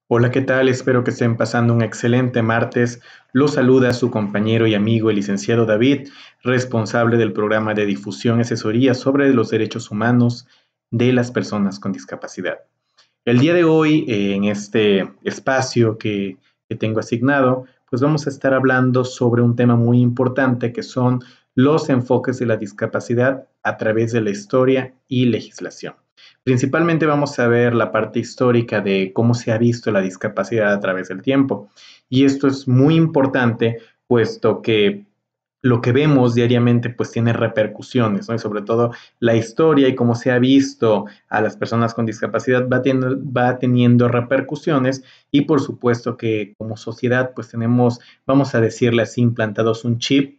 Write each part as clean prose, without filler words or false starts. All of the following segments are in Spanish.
Hola, ¿qué tal? Espero que estén pasando un excelente martes. Los saluda su compañero y amigo, el licenciado David, responsable del programa de difusión y asesoría sobre los derechos humanos de las personas con discapacidad. El día de hoy, en este espacio que tengo asignado, pues vamos a estar hablando sobre un tema muy importante que son los enfoques de la discapacidad a través de la historia y legislación. Principalmente vamos a ver la parte histórica de cómo se ha visto la discapacidad a través del tiempo. Y esto es muy importante, puesto que lo que vemos diariamente pues tiene repercusiones, ¿no? Y sobre todo la historia y cómo se ha visto a las personas con discapacidad va teniendo repercusiones y por supuesto que como sociedad pues tenemos, vamos a decirle así, implantados un chip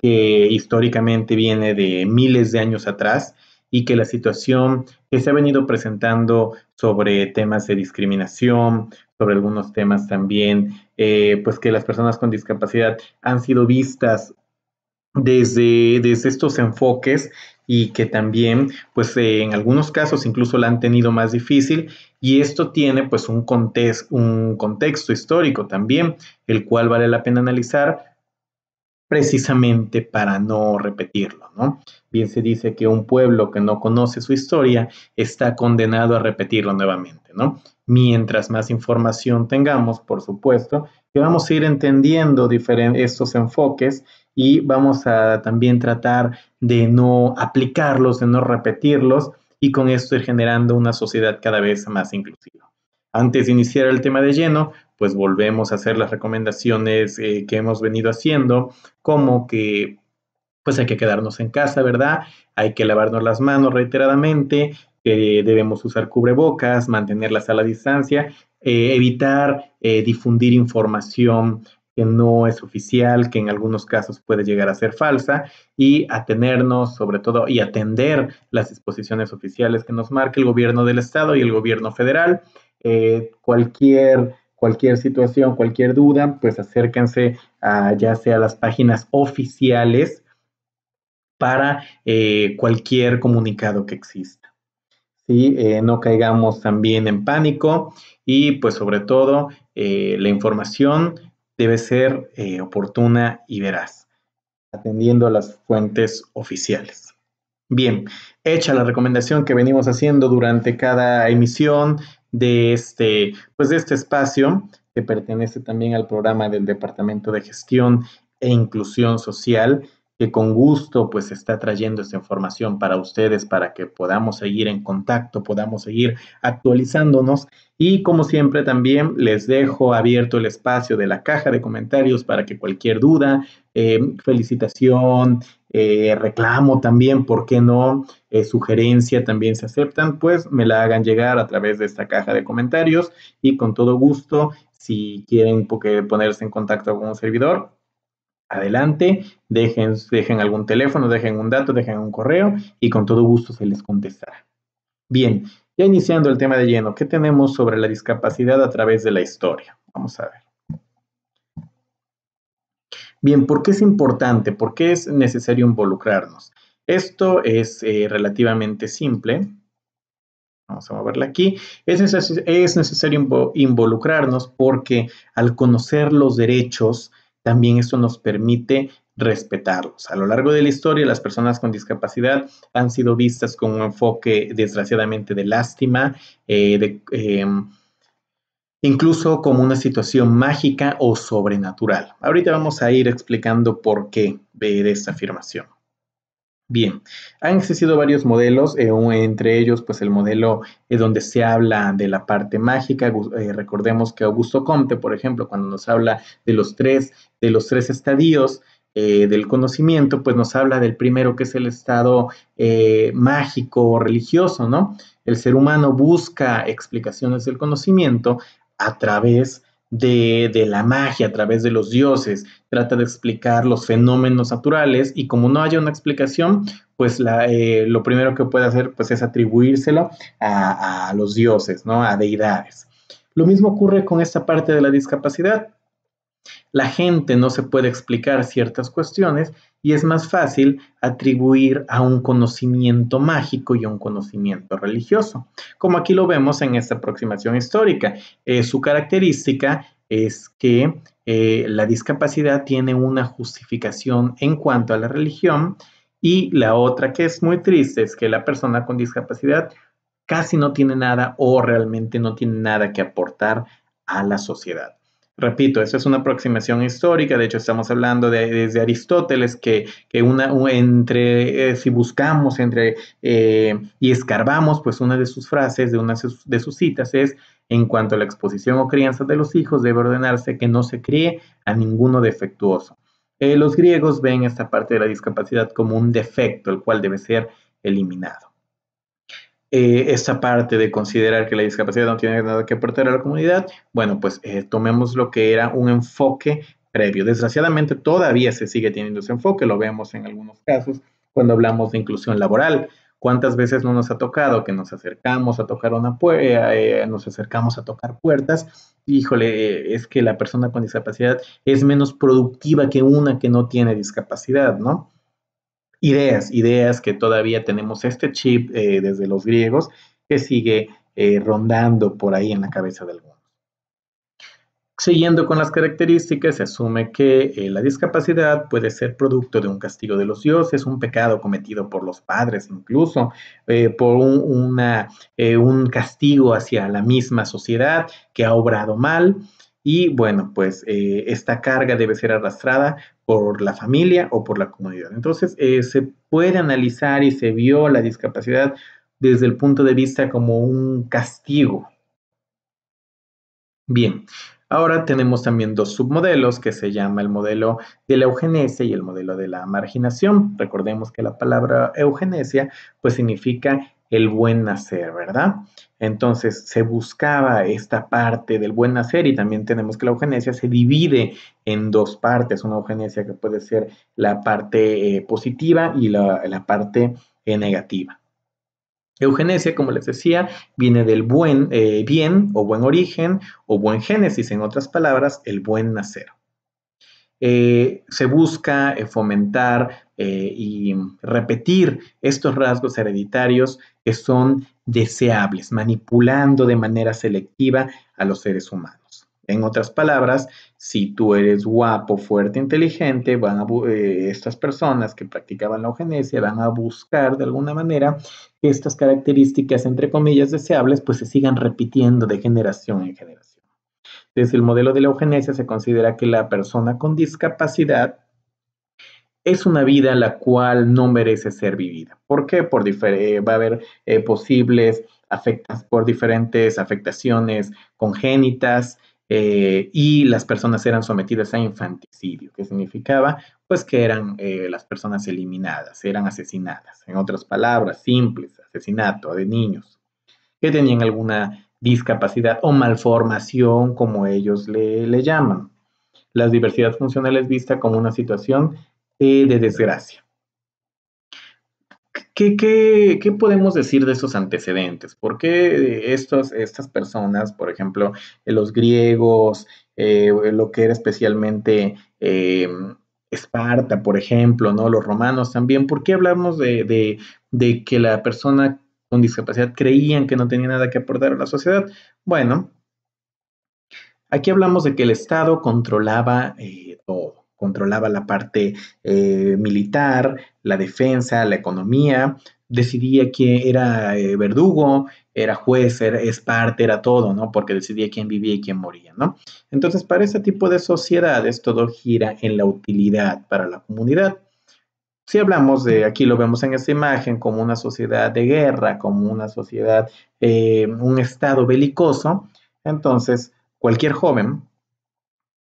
que históricamente viene de miles de años atrás y que la situación que se ha venido presentando sobre temas de discriminación, sobre algunos temas también, pues que las personas con discapacidad han sido vistas desde estos enfoques y que también, pues en algunos casos incluso la han tenido más difícil y esto tiene pues un contexto histórico también, el cual vale la pena analizar precisamente para no repetirlo, ¿no? Bien se dice que un pueblo que no conoce su historia está condenado a repetirlo nuevamente, ¿no? Mientras más información tengamos, por supuesto, que vamos a ir entendiendo estos enfoques y vamos a también tratar de no aplicarlos, de no repetirlos y con esto ir generando una sociedad cada vez más inclusiva. Antes de iniciar el tema de lleno, pues volvemos a hacer las recomendaciones que hemos venido haciendo como que pues hay que quedarnos en casa, ¿verdad? Hay que lavarnos las manos reiteradamente, debemos usar cubrebocas, mantenerlas a la distancia, evitar difundir información que no es oficial, que en algunos casos puede llegar a ser falsa, y atenernos sobre todo y atender las disposiciones oficiales que nos marca el gobierno del estado y el gobierno federal. Cualquier situación, cualquier duda, pues acérquense a ya sea las páginas oficiales para cualquier comunicado que exista. ¿Sí? No caigamos también en pánico y pues sobre todo la información debe ser oportuna y veraz, atendiendo a las fuentes oficiales. Bien, hecha la recomendación que venimos haciendo durante cada emisión pues de este espacio, que pertenece también al programa del Departamento de Gestión e Inclusión Social, que con gusto pues está trayendo esta información para ustedes, para que podamos seguir en contacto, podamos seguir actualizándonos. Y como siempre también les dejo abierto el espacio de la caja de comentarios para que cualquier duda, felicitación, reclamo también, ¿por qué no? Sugerencia también se aceptan, pues me la hagan llegar a través de esta caja de comentarios y con todo gusto, si quieren ponerse en contacto con un servidor, adelante, dejen algún teléfono, dejen un dato, dejen un correo y con todo gusto se les contestará. Bien, ya iniciando el tema de lleno, ¿qué tenemos sobre la discapacidad a través de la historia? Vamos a ver. Bien, ¿por qué es importante? ¿Por qué es necesario involucrarnos? Esto es relativamente simple. Vamos a moverla aquí. Es necesario involucrarnos porque al conocer los derechos, también esto nos permite respetarlos. A lo largo de la historia, las personas con discapacidad han sido vistas con un enfoque, desgraciadamente, de lástima, incluso como una situación mágica o sobrenatural. Ahorita vamos a ir explicando por qué de esta afirmación. Bien, han existido varios modelos, entre ellos pues el modelo donde se habla de la parte mágica. Recordemos que Augusto Comte, por ejemplo, cuando nos habla de los tres estadios del conocimiento, pues nos habla del primero que es el estado mágico o religioso, ¿no? El ser humano busca explicaciones del conocimiento a través de la magia, a través de los dioses, trata de explicar los fenómenos naturales y como no haya una explicación, pues lo primero que puede hacer pues, es atribuírselo a los dioses, ¿no? A deidades. Lo mismo ocurre con esta parte de la discapacidad. la gente no se puede explicar ciertas cuestiones y es más fácil atribuir a un conocimiento mágico y a un conocimiento religioso, como aquí lo vemos en esta aproximación histórica. Su característica es que la discapacidad tiene una justificación en cuanto a la religión y la otra que es muy triste es que la persona con discapacidad casi no tiene nada o realmente no tiene nada que aportar a la sociedad. Repito, esa es una aproximación histórica, de hecho estamos hablando desde Aristóteles, que si buscamos y escarbamos, pues una de sus frases, de una de sus citas es, en cuanto a la exposición o crianza de los hijos, debe ordenarse que no se críe a ninguno defectuoso. Los griegos ven esta parte de la discapacidad como un defecto, el cual debe ser eliminado. Esta parte de considerar que la discapacidad no tiene nada que aportar a la comunidad, bueno, pues tomemos lo que era un enfoque previo. Desgraciadamente todavía se sigue teniendo ese enfoque, lo vemos en algunos casos cuando hablamos de inclusión laboral. ¿Cuántas veces no nos ha tocado que nos acercamos a tocar una puerta, nos acercamos a tocar puertas? Híjole, es que la persona con discapacidad es menos productiva que una que no tiene discapacidad, ¿no? Ideas que todavía tenemos este chip desde los griegos que sigue rondando por ahí en la cabeza de algunos. Siguiendo con las características, se asume que la discapacidad puede ser producto de un castigo de los dioses, un pecado cometido por los padres incluso, por un castigo hacia la misma sociedad que ha obrado mal. Y bueno, pues esta carga debe ser arrastrada por la familia o por la comunidad. Entonces, se puede analizar y se vio la discapacidad desde el punto de vista como un castigo. Bien, ahora tenemos también dos submodelos que se llama el modelo de la eugenesia y el modelo de la marginación. Recordemos que la palabra eugenesia pues significa el buen nacer, ¿verdad? Entonces se buscaba esta parte del buen nacer y también tenemos que la eugenesia se divide en dos partes, una eugenesia que puede ser la parte positiva y la parte negativa. Eugenesia, como les decía, viene del bien o buen origen o buen génesis, en otras palabras, el buen nacer. Se busca fomentar y repetir estos rasgos hereditarios que son deseables, manipulando de manera selectiva a los seres humanos. En otras palabras, si tú eres guapo, fuerte, inteligente, estas personas que practicaban la eugenesia van a buscar de alguna manera que estas características, entre comillas, deseables, pues se sigan repitiendo de generación en generación. Desde el modelo de la eugenesia se considera que la persona con discapacidad es una vida la cual no merece ser vivida. ¿Por qué? Va a haber por diferentes afectaciones congénitas y las personas eran sometidas a infanticidio, que significaba pues que eran las personas eliminadas, eran asesinadas. En otras palabras, simples, asesinato de niños que tenían alguna discapacidad o malformación, como ellos le llaman. La diversidad funcional es vista como una situación de desgracia. ¿Qué podemos decir de esos antecedentes? ¿Por qué estas personas, por ejemplo, los griegos, lo que era especialmente Esparta, por ejemplo, ¿no? Los romanos también, ¿por qué hablamos de que la persona con discapacidad creían que no tenía nada que aportar a la sociedad? Bueno, aquí hablamos de que el Estado controlaba todo, controlaba la parte militar, la defensa, la economía, decidía quién era verdugo, era juez, es parte, era todo, ¿no? Porque decidía quién vivía y quién moría, ¿no? Entonces, para ese tipo de sociedades, todo gira en la utilidad para la comunidad. Si hablamos aquí lo vemos en esta imagen, como una sociedad de guerra, como una sociedad, un estado belicoso, entonces cualquier joven,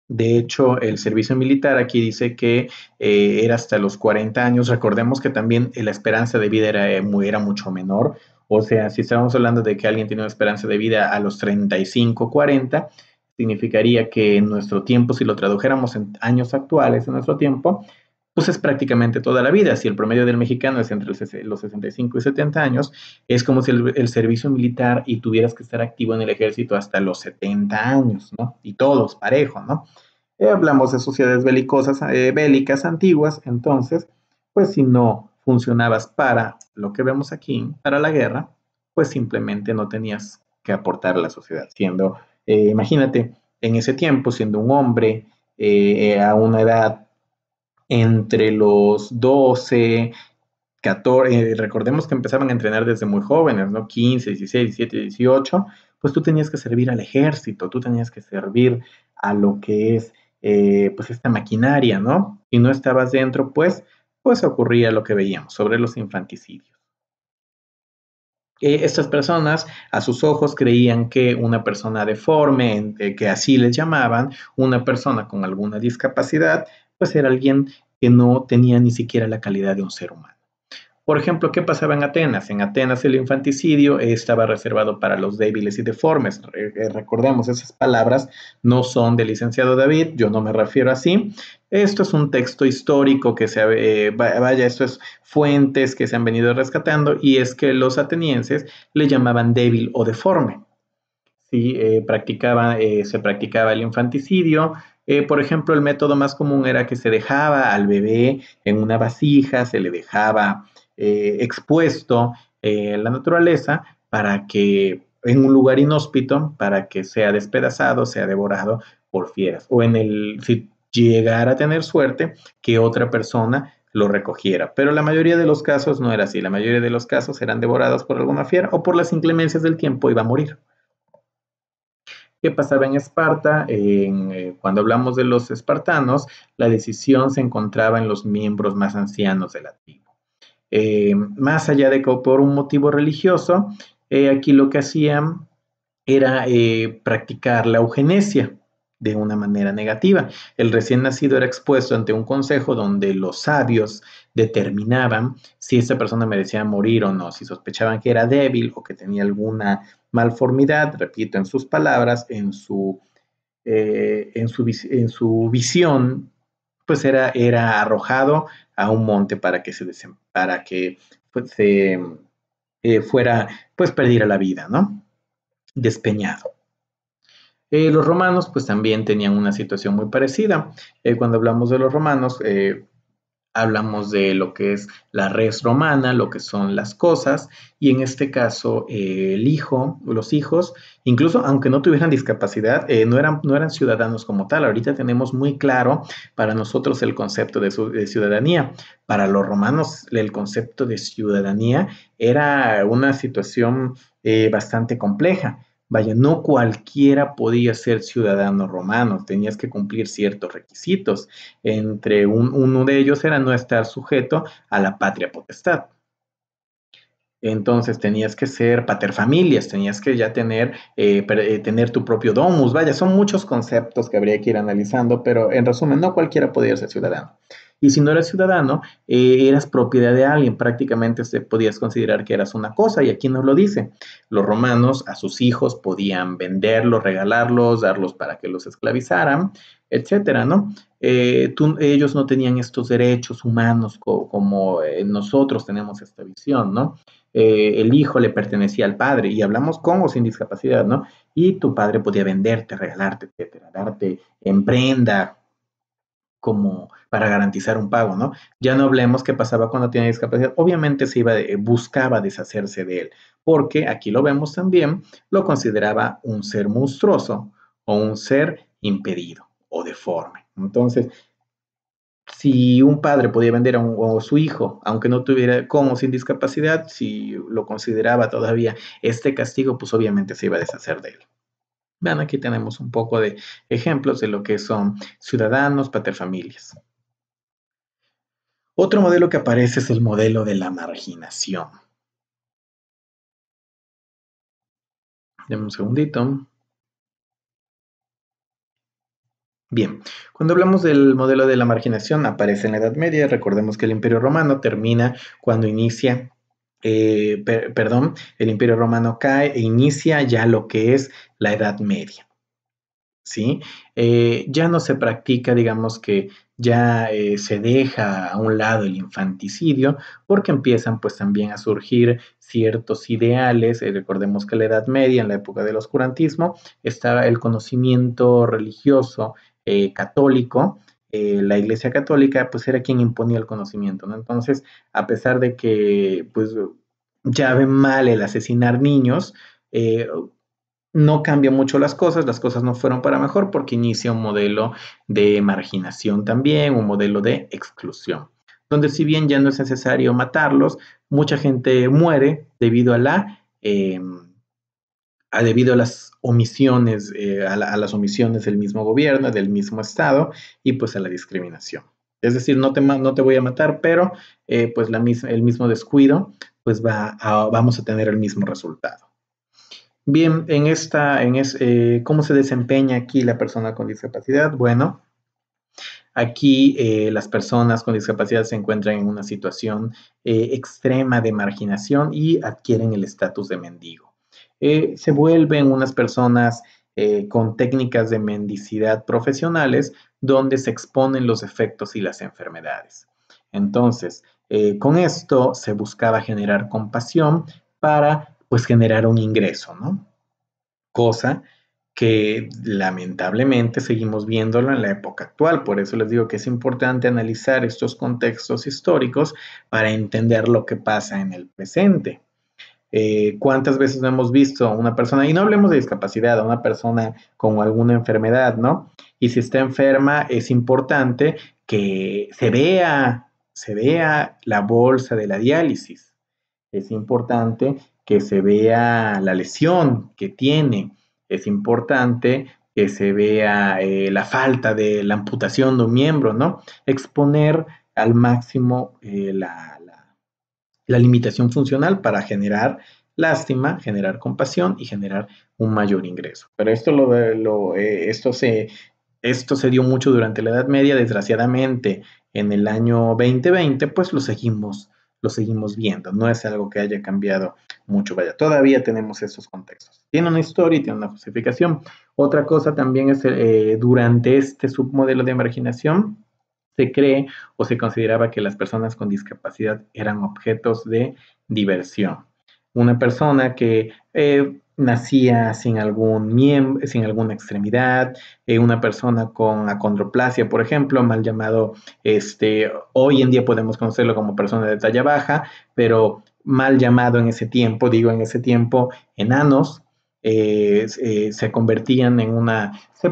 de hecho el servicio militar aquí dice que era hasta los 40 años, recordemos que también la esperanza de vida era mucho menor, o sea, si estamos hablando de que alguien tiene una esperanza de vida a los 35, 40, significaría que en nuestro tiempo, si lo tradujéramos en años actuales, en nuestro tiempo, pues es prácticamente toda la vida. Si el promedio del mexicano es entre los 65 y 70 años, es como si el servicio militar y tuvieras que estar activo en el ejército hasta los 70 años, ¿no? Y todos, parejo, ¿no? Hablamos de sociedades bélicas antiguas, entonces, pues si no funcionabas para lo que vemos aquí, para la guerra, pues simplemente no tenías que aportar a la sociedad. Imagínate, en ese tiempo, siendo un hombre a una edad entre los 12, 14, recordemos que empezaban a entrenar desde muy jóvenes, ¿no? 15, 16, 17, 18, pues tú tenías que servir al ejército, tú tenías que servir a lo que es, pues esta maquinaria, ¿no? Si no estabas dentro, pues ocurría lo que veíamos sobre los infanticidios. Estas personas a sus ojos creían que una persona deforme, que así les llamaban, una persona con alguna discapacidad, pues era alguien que no tenía ni siquiera la calidad de un ser humano. Por ejemplo, ¿qué pasaba en Atenas? En Atenas el infanticidio estaba reservado para los débiles y deformes. Recordemos, esas palabras no son del licenciado David, yo no me refiero así. Esto es un texto histórico que vaya, esto es fuentes que se han venido rescatando y es que los atenienses le llamaban débil o deforme. Sí, se practicaba el infanticidio. Por ejemplo, el método más común era que se dejaba al bebé en una vasija, se le dejaba expuesto en la naturaleza para que, en un lugar inhóspito, para que sea despedazado, sea devorado por fieras. O si llegara a tener suerte, que otra persona lo recogiera. Pero la mayoría de los casos no era así. La mayoría de los casos eran devorados por alguna fiera o por las inclemencias del tiempo iba a morir. ¿Qué pasaba en Esparta? Cuando hablamos de los espartanos, la decisión se encontraba en los miembros más ancianos de la tribu. Más allá de que por un motivo religioso, aquí lo que hacían era practicar la eugenesia de una manera negativa. El recién nacido era expuesto ante un consejo donde los sabios determinaban si esa persona merecía morir o no, si sospechaban que era débil o que tenía alguna malformidad, repito, en sus palabras, en su visión, pues era arrojado a un monte para que pues, fuera, pues perdiera la vida, ¿no? Despeñado. Los romanos pues también tenían una situación muy parecida. Cuando hablamos de los romanos, hablamos de lo que es la res romana, lo que son las cosas, y en este caso los hijos, incluso aunque no tuvieran discapacidad, no eran ciudadanos como tal. Ahorita tenemos muy claro para nosotros el concepto de ciudadanía. Para los romanos el concepto de ciudadanía era una situación bastante compleja. Vaya, no cualquiera podía ser ciudadano romano, tenías que cumplir ciertos requisitos. Uno de ellos era no estar sujeto a la patria potestad. Entonces tenías que ser paterfamilias, tenías que ya tener tu propio domus. Vaya, son muchos conceptos que habría que ir analizando, pero en resumen, no cualquiera podía ser ciudadano. Y si no eras ciudadano, eras propiedad de alguien, prácticamente podías considerar que eras una cosa, y aquí nos lo dice. Los romanos a sus hijos podían venderlos, regalarlos, darlos para que los esclavizaran, etcétera, ¿no? Ellos no tenían estos derechos humanos como nosotros tenemos esta visión, ¿no? El hijo le pertenecía al padre, y hablamos con o sin discapacidad, ¿no? Y tu padre podía venderte, regalarte, etcétera, darte en prenda como para garantizar un pago, ¿no? Ya no hablemos qué pasaba cuando tenía discapacidad. Obviamente buscaba deshacerse de él, porque aquí lo vemos también, lo consideraba un ser monstruoso o un ser impedido o deforme. Entonces, si un padre podía vender a su hijo, aunque no tuviera con o sin discapacidad, si lo consideraba todavía este castigo, pues obviamente se iba a deshacer de él. Vean, aquí tenemos un poco de ejemplos de lo que son ciudadanos, paterfamilias. Otro modelo que aparece es el modelo de la marginación. Deme un segundito. Bien, cuando hablamos del modelo de la marginación, aparece en la Edad Media. Recordemos que el Imperio Romano termina cuando inicia, perdón, el Imperio Romano cae e inicia ya lo que es la Edad Media. ¿Sí? Ya no se practica, digamos que ya se deja a un lado el infanticidio porque empiezan pues también a surgir ciertos ideales. Recordemos que en la Edad Media, en la época del oscurantismo, estaba el conocimiento religioso católico, la Iglesia Católica pues era quien imponía el conocimiento, ¿no? Entonces, a pesar de que pues ya ven mal el asesinar niños, no cambia mucho las cosas no fueron para mejor porque inicia un modelo de marginación también, un modelo de exclusión, donde si bien ya no es necesario matarlos, mucha gente muere debido a debido a las omisiones, a las omisiones del mismo gobierno, del mismo Estado y pues a la discriminación. Es decir, no te voy a matar, pero pues el mismo descuido, pues vamos a tener el mismo resultado. Bien, ¿cómo se desempeña aquí la persona con discapacidad? Bueno, aquí las personas con discapacidad se encuentran en una situación extrema de marginación y adquieren el estatus de mendigo. Se vuelven unas personas con técnicas de mendicidad profesionales donde se exponen los efectos y las enfermedades. Entonces, con esto se buscaba generar compasión para, pues, generar un ingreso, ¿no? Cosa que lamentablemente seguimos viéndolo en la época actual. Por eso les digo que es importante analizar estos contextos históricos para entender lo que pasa en el presente. ¿Cuántas veces no hemos visto a una persona, y no hablemos de discapacidad, a una persona con alguna enfermedad, ¿no? Y si está enferma, es importante que se vea la bolsa de la diálisis. Es importante que se vea la lesión que tiene. Es importante que se vea la falta de la amputación de un miembro, ¿no? Exponer al máximo la limitación funcional para generar lástima, generar compasión y generar un mayor ingreso. Pero esto se dio mucho durante la Edad Media, desgraciadamente en el año 2020, pues lo seguimos viendo, no es algo que haya cambiado mucho, vaya, todavía tenemos esos contextos. Tiene una historia y tiene una justificación. Otra cosa también es, durante este submodelo de marginación, se cree o se consideraba que las personas con discapacidad eran objetos de diversión. Una persona que nacía sin alguna extremidad, una persona con acondroplasia, por ejemplo, mal llamado, hoy en día podemos conocerlo como persona de talla baja, pero mal llamado en ese tiempo, digo en ese tiempo, enanos, se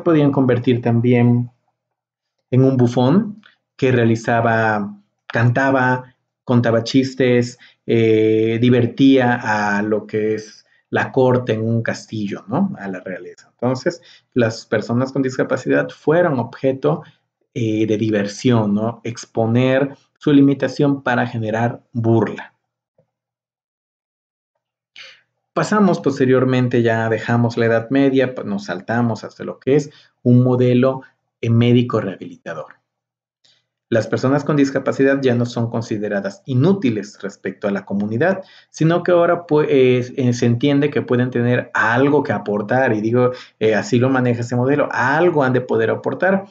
podían convertir también en un bufón que cantaba, contaba chistes, divertía a lo que es la corte en un castillo, ¿no? A la realeza. Entonces, las personas con discapacidad fueron objeto de diversión, ¿no? Exponer su limitación para generar burla. Pasamos posteriormente, ya dejamos la Edad Media, nos saltamos hasta lo que es un modelo médico rehabilitador. Las personas con discapacidad ya no son consideradas inútiles respecto a la comunidad, sino que ahora pues, se entiende que pueden tener algo que aportar, y digo, así lo maneja ese modelo, algo han de poder aportar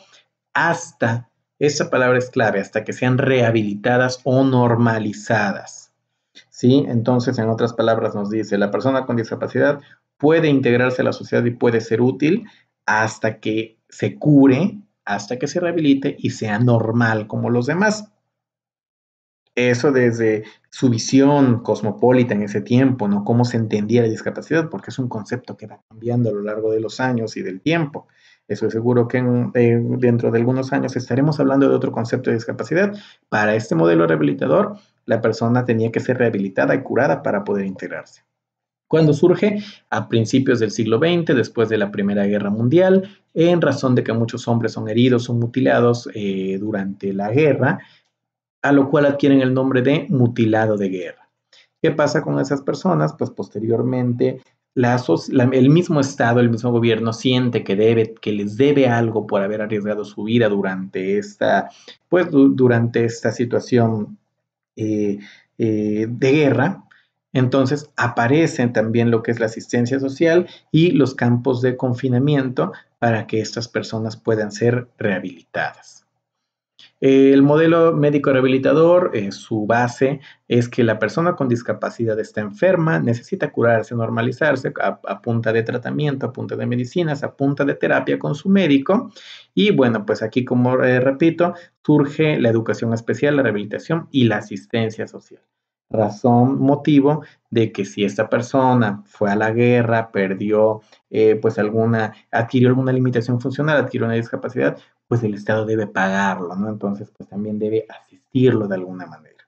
hasta, esa palabra es clave, hasta que sean rehabilitadas o normalizadas. ¿Sí? Entonces, en otras palabras, nos dice, la persona con discapacidad puede integrarse a la sociedad y puede ser útil hasta que se cure, hasta que se rehabilite y sea normal como los demás. Eso desde su visión cosmopolita en ese tiempo, ¿no? Cómo se entendía la discapacidad, porque es un concepto que va cambiando a lo largo de los años y del tiempo. Eso es seguro que dentro de algunos años estaremos hablando de otro concepto de discapacidad. Para este modelo rehabilitador, la persona tenía que ser rehabilitada y curada para poder integrarse. Cuando surge a principios del siglo XX, después de la Primera Guerra Mundial, en razón de que muchos hombres son heridos o mutilados durante la guerra, a lo cual adquieren el nombre de mutilado de guerra. ¿Qué pasa con esas personas? Pues posteriormente el mismo Estado, el mismo gobierno siente que les debe algo por haber arriesgado su vida durante esta situación de guerra. Entonces aparecen también lo que es la asistencia social y los campos de confinamiento para que estas personas puedan ser rehabilitadas. El modelo médico rehabilitador, su base es que la persona con discapacidad está enferma, necesita curarse, normalizarse a punta de tratamiento, a punta de medicinas, a punta de terapia con su médico. Y bueno, pues aquí, como repito, surge la educación especial, la rehabilitación y la asistencia social. Razón, motivo de que si esta persona fue a la guerra, perdió, pues adquirió alguna limitación funcional, adquirió una discapacidad, pues el Estado debe pagarlo, ¿no? Entonces, pues también debe asistirlo de alguna manera.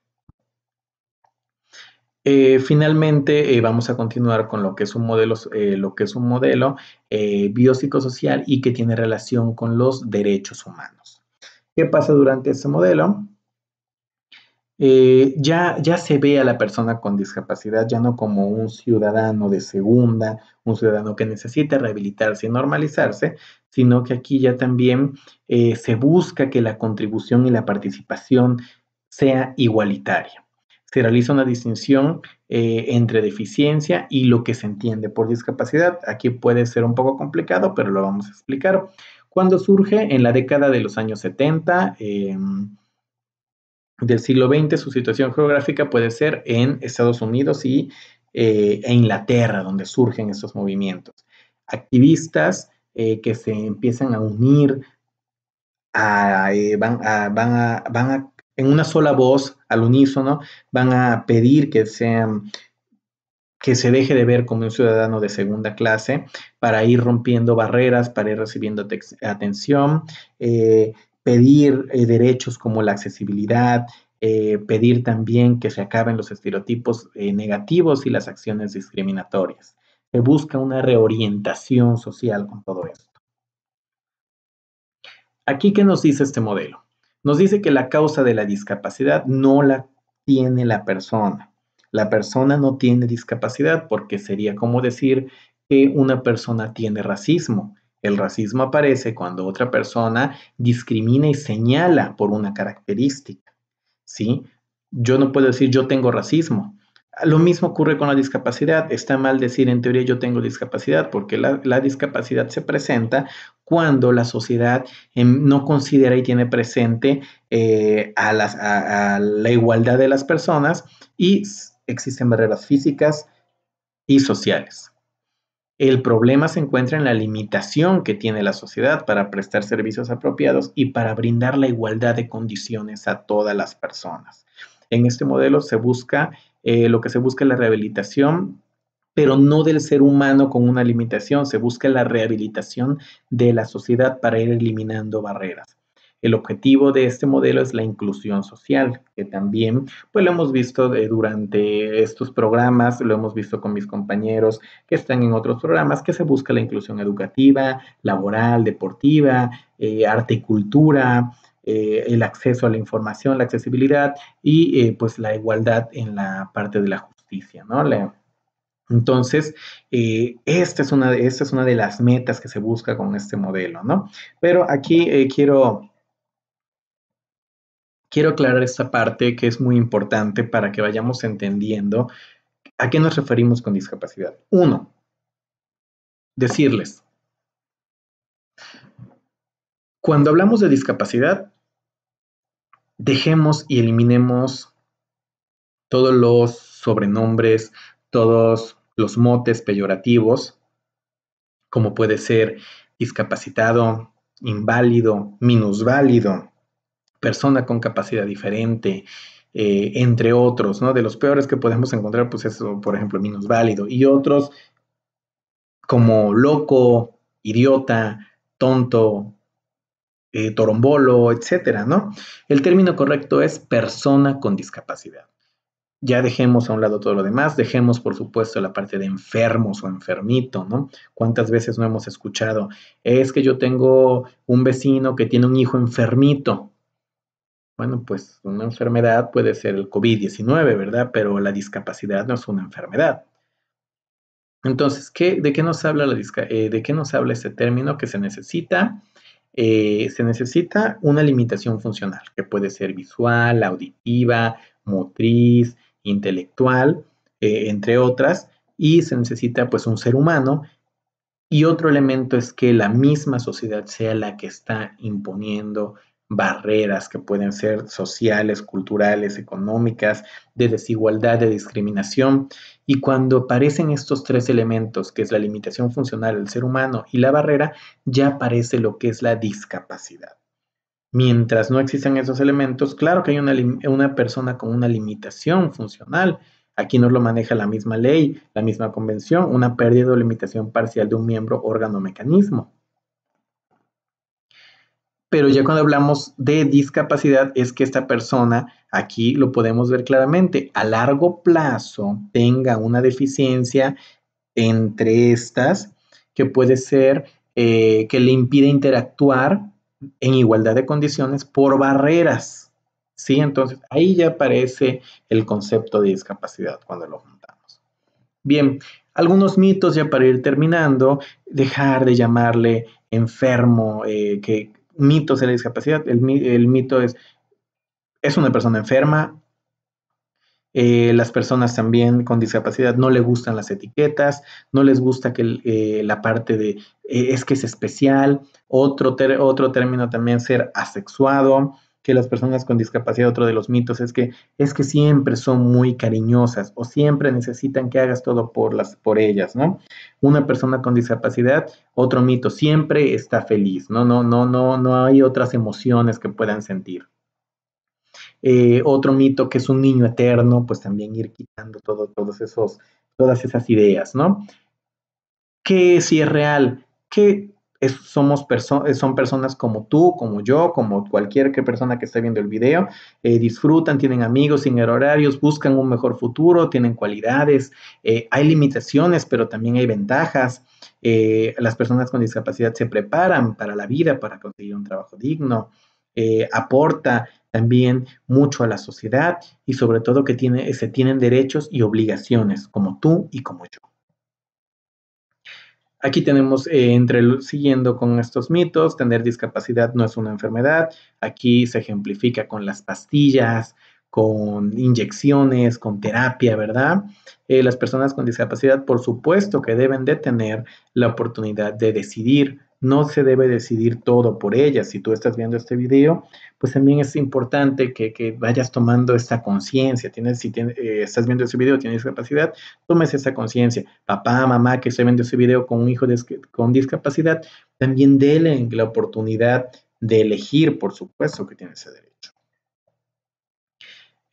Finalmente, vamos a continuar con lo que es un modelo biopsicosocial y que tiene relación con los derechos humanos. ¿Qué pasa durante ese modelo? Ya se ve a la persona con discapacidad ya no como un ciudadano de segunda, un ciudadano que necesita rehabilitarse y normalizarse, sino que aquí ya también se busca que la contribución y la participación sea igualitaria. Se realiza una distinción entre deficiencia y lo que se entiende por discapacidad. Aquí puede ser un poco complicado, pero lo vamos a explicar. Cuando surge en la década de los años 70, del siglo XX, su situación geográfica puede ser en Estados Unidos e Inglaterra, donde surgen estos movimientos. Activistas que se empiezan a unir, en una sola voz, al unísono, van a pedir que se deje de ver como un ciudadano de segunda clase para ir rompiendo barreras, para ir recibiendo atención, pedir derechos como la accesibilidad, pedir también que se acaben los estereotipos negativos y las acciones discriminatorias. Se busca una reorientación social con todo esto. Aquí, ¿qué nos dice este modelo? Nos dice que la causa de la discapacidad no la tiene la persona. La persona no tiene discapacidad porque sería como decir que una persona tiene racismo. El racismo aparece cuando otra persona discrimina y señala por una característica, ¿sí? Yo no puedo decir yo tengo racismo. Lo mismo ocurre con la discapacidad. Está mal decir en teoría yo tengo discapacidad porque la discapacidad se presenta cuando la sociedad no considera y tiene presente a la igualdad de las personas y existen barreras físicas y sociales. El problema se encuentra en la limitación que tiene la sociedad para prestar servicios apropiados y para brindar la igualdad de condiciones a todas las personas. En este modelo lo que se busca es la rehabilitación, pero no del ser humano con una limitación, se busca la rehabilitación de la sociedad para ir eliminando barreras. El objetivo de este modelo es la inclusión social, que también pues, lo hemos visto durante estos programas, lo hemos visto con mis compañeros que están en otros programas, que se busca la inclusión educativa, laboral, deportiva, arte y cultura, el acceso a la información, la accesibilidad y pues la igualdad en la parte de la justicia, ¿no? Entonces, esta es una de las metas que se busca con este modelo, ¿no? Pero aquí quiero aclarar esta parte que es muy importante para que vayamos entendiendo a qué nos referimos con discapacidad. Uno, decirles, cuando hablamos de discapacidad, dejemos y eliminemos todos los sobrenombres, todos los motes peyorativos, como puede ser discapacitado, inválido, minusválido, persona con capacidad diferente, entre otros, ¿no? De los peores que podemos encontrar, pues eso, por ejemplo, minusválido, y otros como loco, idiota, tonto, torombolo, etcétera, ¿no? El término correcto es persona con discapacidad. Ya dejemos a un lado todo lo demás, dejemos por supuesto la parte de enfermos o enfermito, ¿no? ¿Cuántas veces no hemos escuchado? Es que yo tengo un vecino que tiene un hijo enfermito. Bueno, pues una enfermedad puede ser el COVID-19, ¿verdad? Pero la discapacidad no es una enfermedad. Entonces, ¿de qué nos habla de qué nos habla este término? Que se necesita una limitación funcional, que puede ser visual, auditiva, motriz, intelectual, entre otras, y se necesita pues un ser humano. Y otro elemento es que la misma sociedad sea la que está imponiendo barreras que pueden ser sociales, culturales, económicas, de desigualdad, de discriminación. Y cuando aparecen estos tres elementos, que es la limitación funcional del ser humano y la barrera, ya aparece lo que es la discapacidad. Mientras no existan esos elementos, claro que hay una persona con una limitación funcional. Aquí nos lo maneja la misma ley, la misma convención, una pérdida o limitación parcial de un miembro, órgano o mecanismo. Pero ya cuando hablamos de discapacidad es que esta persona, aquí lo podemos ver claramente, a largo plazo tenga una deficiencia entre estas que puede ser que le impide interactuar en igualdad de condiciones por barreras. ¿Sí? Entonces ahí ya aparece el concepto de discapacidad cuando lo juntamos. Bien, algunos mitos ya para ir terminando, dejar de llamarle enfermo, que mitos de la discapacidad, el mito es una persona enferma, las personas también con discapacidad no les gustan las etiquetas, no les gusta que la parte de es que es especial, otro término también ser asexuado, que las personas con discapacidad, otro de los mitos es que siempre son muy cariñosas o siempre necesitan que hagas todo por ellas, ¿no? Una persona con discapacidad, otro mito, siempre está feliz, no hay otras emociones que puedan sentir. Otro mito que es un niño eterno, pues también ir quitando todas esas ideas, ¿no? Que si es real, que son personas como tú, como yo, como cualquier persona que esté viendo el video, disfrutan, tienen amigos sin horarios, buscan un mejor futuro, tienen cualidades, hay limitaciones, pero también hay ventajas. Las personas con discapacidad se preparan para la vida, para conseguir un trabajo digno, aporta también mucho a la sociedad y sobre todo que se tienen derechos y obligaciones como tú y como yo. Aquí tenemos, siguiendo con estos mitos, tener discapacidad no es una enfermedad. Aquí se ejemplifica con las pastillas, con inyecciones, con terapia, ¿verdad? Las personas con discapacidad, por supuesto que deben de tener la oportunidad de decidir. No se debe decidir todo por ellas. Si tú estás viendo este video, pues también es importante que vayas tomando esta conciencia. Si estás viendo este video, tienes discapacidad, tomes esa conciencia. Papá, mamá que estoy viendo ese video con un hijo con discapacidad, también denle la oportunidad de elegir, por supuesto que tiene ese derecho.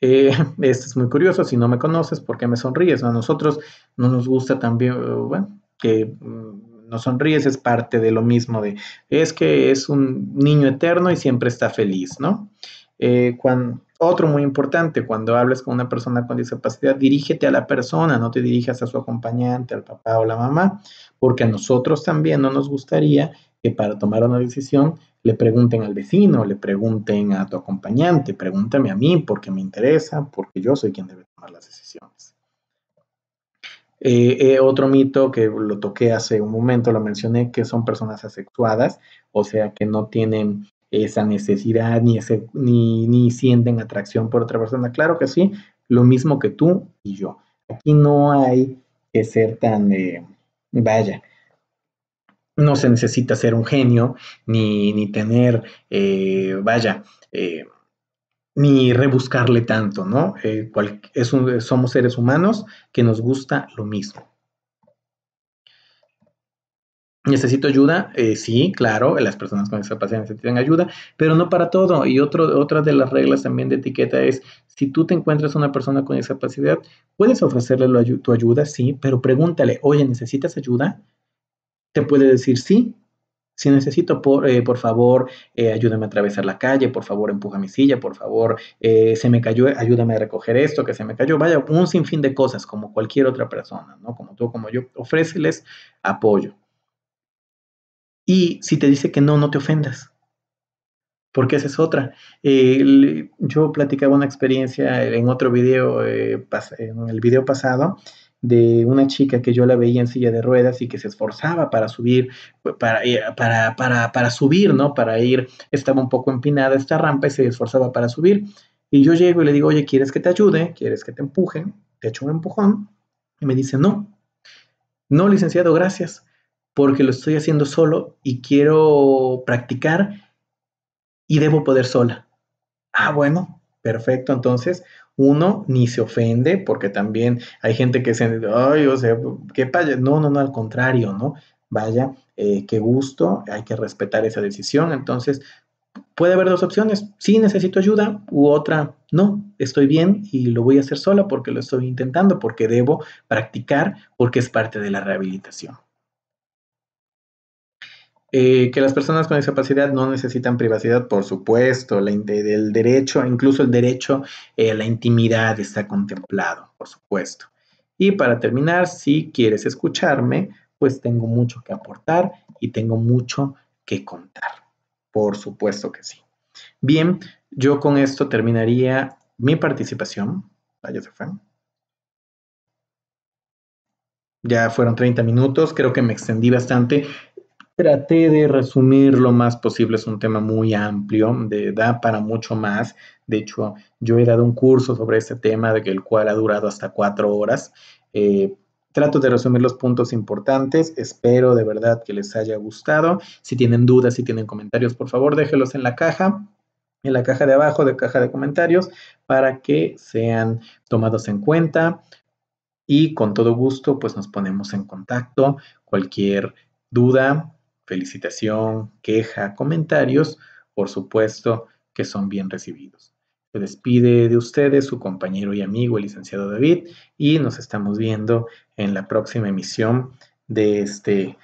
Esto es muy curioso, si no me conoces, ¿por qué me sonríes? A nosotros no nos gusta también, bueno, que nos sonríes es parte de lo mismo, es que es un niño eterno y siempre está feliz, ¿no? Otro muy importante, cuando hables con una persona con discapacidad, dirígete a la persona, no te dirijas a su acompañante, al papá o la mamá, porque a nosotros también no nos gustaría que para tomar una decisión le pregunten al vecino, le pregunten a tu acompañante, pregúntame a mí porque me interesa, porque yo soy quien debe tomar las decisiones. Otro mito que lo toqué hace un momento, lo mencioné, que son personas asexuadas, o sea, que no tienen esa necesidad ni sienten atracción por otra persona. Claro que sí, lo mismo que tú y yo. Aquí no hay que ser tan, vaya, no se necesita ser un genio ni tener, vaya, eh, ni rebuscarle tanto, ¿no? Somos seres humanos que nos gusta lo mismo. ¿Necesito ayuda? Sí, claro, las personas con discapacidad necesitan ayuda, pero no para todo. Y otra de las reglas también de etiqueta es, si tú te encuentras una persona con discapacidad, puedes ofrecerle tu ayuda, sí, pero pregúntale, oye, ¿necesitas ayuda? Te puede decir sí. Si necesito, por favor, ayúdame a atravesar la calle, por favor, empuja mi silla, por favor, se me cayó, ayúdame a recoger esto que se me cayó. Vaya, un sinfín de cosas, como cualquier otra persona, ¿no? Como tú, como yo, ofréceles apoyo. Y si te dice que no, no te ofendas, porque esa es otra. Yo platicaba una experiencia en otro video, en el video pasado, de una chica que yo la veía en silla de ruedas y que se esforzaba para subir, para subir, ¿no? Para ir, estaba un poco empinada esta rampa y se esforzaba para subir. Y yo llego y le digo, oye, ¿quieres que te ayude? ¿Quieres que te empuje? Te echo un empujón. Y me dice, no, no, licenciado, gracias, porque lo estoy haciendo solo y quiero practicar y debo poder sola. Ah, bueno, perfecto. Entonces, uno ni se ofende porque también hay gente que se, ay, o sea, qué paya. No, no, no, al contrario, ¿no? Vaya, qué gusto, hay que respetar esa decisión. Entonces, puede haber dos opciones. Sí, necesito ayuda u otra, no, estoy bien y lo voy a hacer sola porque lo estoy intentando, porque debo practicar, porque es parte de la rehabilitación. Que las personas con discapacidad no necesitan privacidad, por supuesto, el derecho, incluso el derecho a la intimidad está contemplado, por supuesto. Y para terminar, si quieres escucharme, pues tengo mucho que aportar y tengo mucho que contar. Por supuesto que sí. Bien, yo con esto terminaría mi participación. Vaya, se fue. Ya fueron 30 minutos, creo que me extendí bastante. Traté de resumir lo más posible, es un tema muy amplio, da para mucho más. De hecho, yo he dado un curso sobre este tema, el cual ha durado hasta 4 horas. Eh, Trato de resumir los puntos importantes, espero de verdad que les haya gustado. Si tienen dudas, si tienen comentarios, por favor, déjenlos en la caja de abajo de caja de comentarios, para que sean tomados en cuenta y con todo gusto pues nos ponemos en contacto. Cualquier duda, felicitación, queja, comentarios, por supuesto que son bien recibidos. Se despide de ustedes su compañero y amigo, el licenciado David, y nos estamos viendo en la próxima emisión de este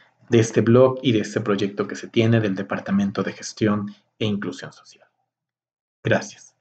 blog y de este proyecto que se tiene del Departamento de Gestión e Inclusión Social. Gracias.